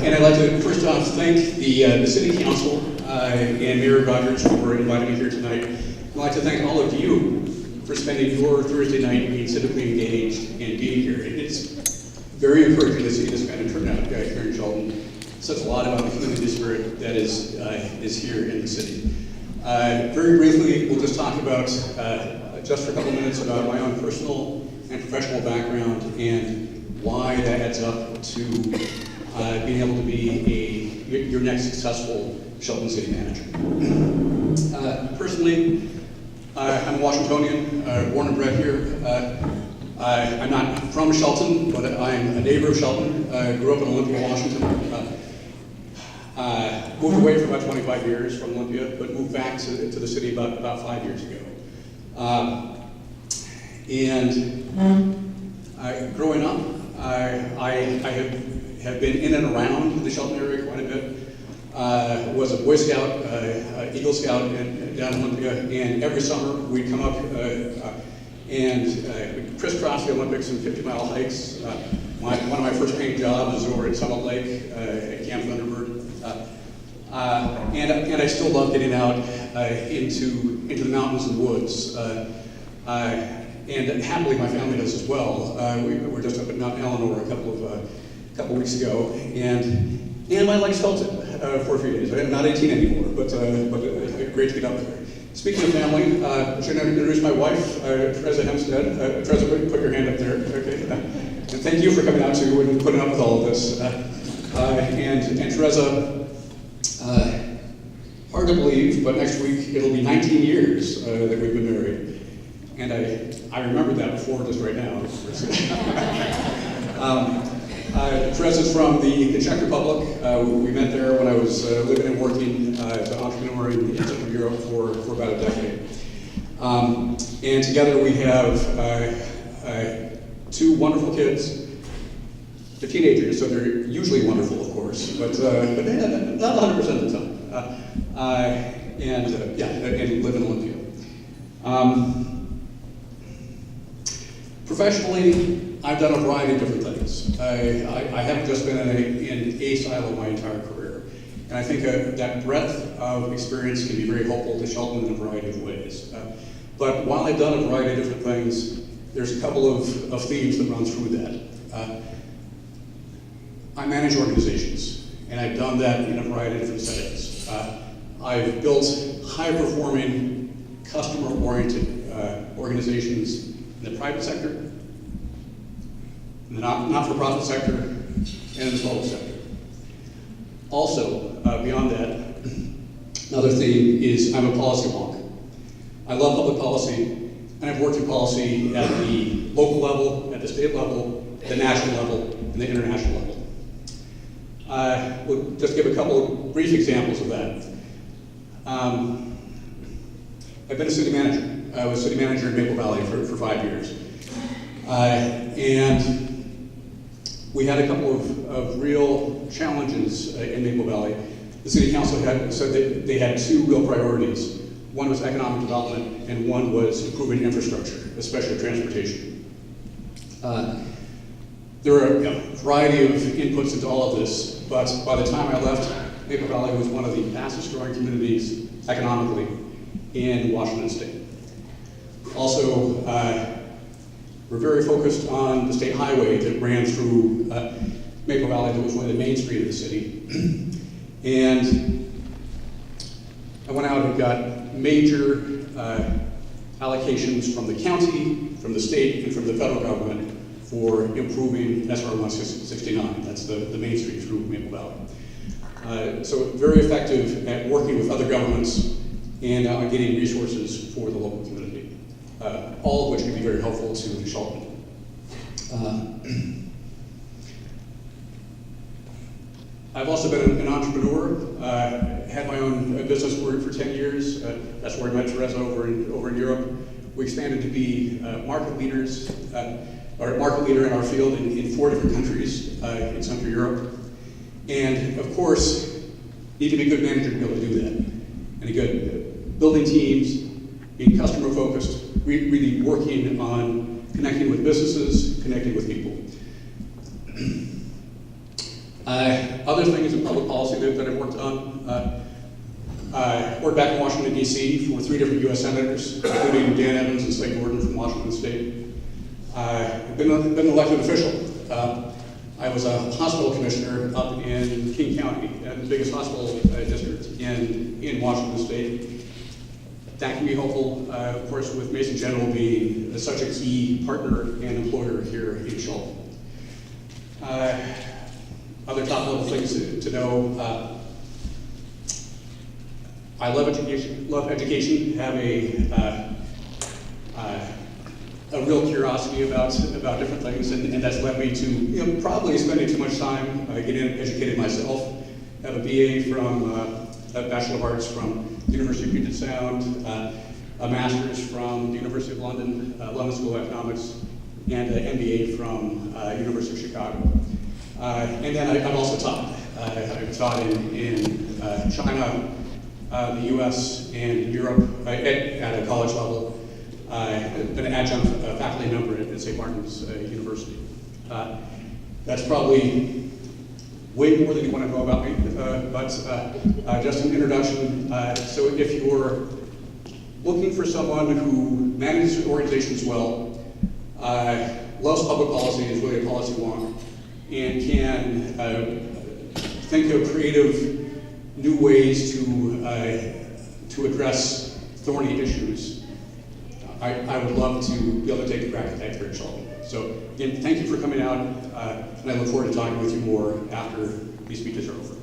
And I'd like to first off thank the City Council and Mayor Rogers for inviting me here tonight. I'd like to thank all of you for spending your Thursday night being civically engaged and being here. It's very encouraging to see this kind of turnout here in Shelton. It says a lot about the community spirit that is here in the city. Very briefly, we'll just talk about, just for a couple minutes, about my own personal and professional background and why that adds up to being able to be your next successful Shelton City Manager. Personally, I'm a Washingtonian, born and bred here. I'm not from Shelton, but I'm a neighbor of Shelton. Grew up in Olympia, Washington. Moved away for about 25 years from Olympia, but moved back to the city about 5 years ago. Growing up, I have been in and around the Shelton area quite a bit. Was a Boy Scout, Eagle Scout down in Olympia, and every summer we'd come up and we'd crisscross the Olympics in 50-mile hikes. One of my first paying jobs was over at Summit Lake at Camp Thunderbird. And I still love getting out into the mountains and woods. And happily my family does as well. We were just up at Mount Eleanor a couple weeks ago, and my legs felt it for a few days. I'm not 18 anymore, but great to get up there. Speaking of family, I should introduce my wife, Teresa Hemstad. Teresa, put your hand up there. Okay. And thank you for coming out too and putting up with all of this. And Teresa, hard to believe, but next week it'll be 19 years that we've been married. And I remembered that before just right now. Teresa's from the Czech Republic. We met there when I was living and working as an entrepreneur in Central Europe for about a decade. And together we have two wonderful kids. They're teenagers, so they're usually wonderful, of course, but not 100% of the time. And live in Olympia. Professionally, I've done a variety of different things. I haven't just been in a silo my entire career. And I think that breadth of experience can be very helpful to Shelton in a variety of ways. But while I've done a variety of different things, there's a couple of themes that run through that. I manage organizations, and I've done that in a variety of different settings. I've built high-performing, customer-oriented organizations in the private sector, in the not-for-profit sector, and in the public sector. Also, beyond that, another theme is I'm a policy wonk. I love public policy, and I've worked in policy at the local level, at the state level, the national level, and the international level. We'll just give a couple of brief examples of that. I've been a city manager. I was city manager in Maple Valley for 5 years. And we had a couple of real challenges in Maple Valley. The city council said that they had two real priorities. One was economic development, and one was improving infrastructure, especially transportation. There are a variety of inputs into all of this, but by the time I left, Maple Valley was one of the fastest growing communities economically in Washington State. Also, we're very focused on the state highway that ran through Maple Valley that was one of the main street of the city. And I went out and got major allocations from the county, from the state, and from the federal government for improving SR 169. That's the main street through Maple Valley. So very effective at working with other governments and getting resources for the local community, all of which can be very helpful to Shelton. I've also been an entrepreneur. Had my own business for 10 years. That's where I met Teresa over in Europe. We expanded to be market leaders, or market leader in our field in 4 different countries in Central Europe. And of course, need to be a good manager to be able to do that. And again, building teams, being customer focused, really working on connecting with businesses, connecting with people. Other things in public policy that I've worked on, worked back in Washington, D.C. for 3 different U.S. senators, including Dan Evans and Slade Gordon from Washington State. I've been an elected official. I was a hospital commissioner up in King County, the biggest hospital district in Washington State. That can be helpful, of course, with Mason General being such a key partner and employer here in Shelton. Other top level things to know. I love education, have a real curiosity about different things, and that's led me to probably spending too much time getting educated myself. I have a BA from, a Bachelor of Arts from the University of Puget Sound, a Master's from the University of London, London School of Economics, and an MBA from University of Chicago. And then I've also taught. I've taught in China, the US, and Europe at a college level. I've been an adjunct faculty member at St. Martin's University. That's probably way more than you want to know about me, but just an introduction. So if you're looking for someone who manages organizations well, loves public policy, is really a policy wonk, and can think of creative new ways to address thorny issues, I would love to be able to take the crack at that here at Shelton. So again, thank you for coming out, and I look forward to talking with you more after these speeches are over.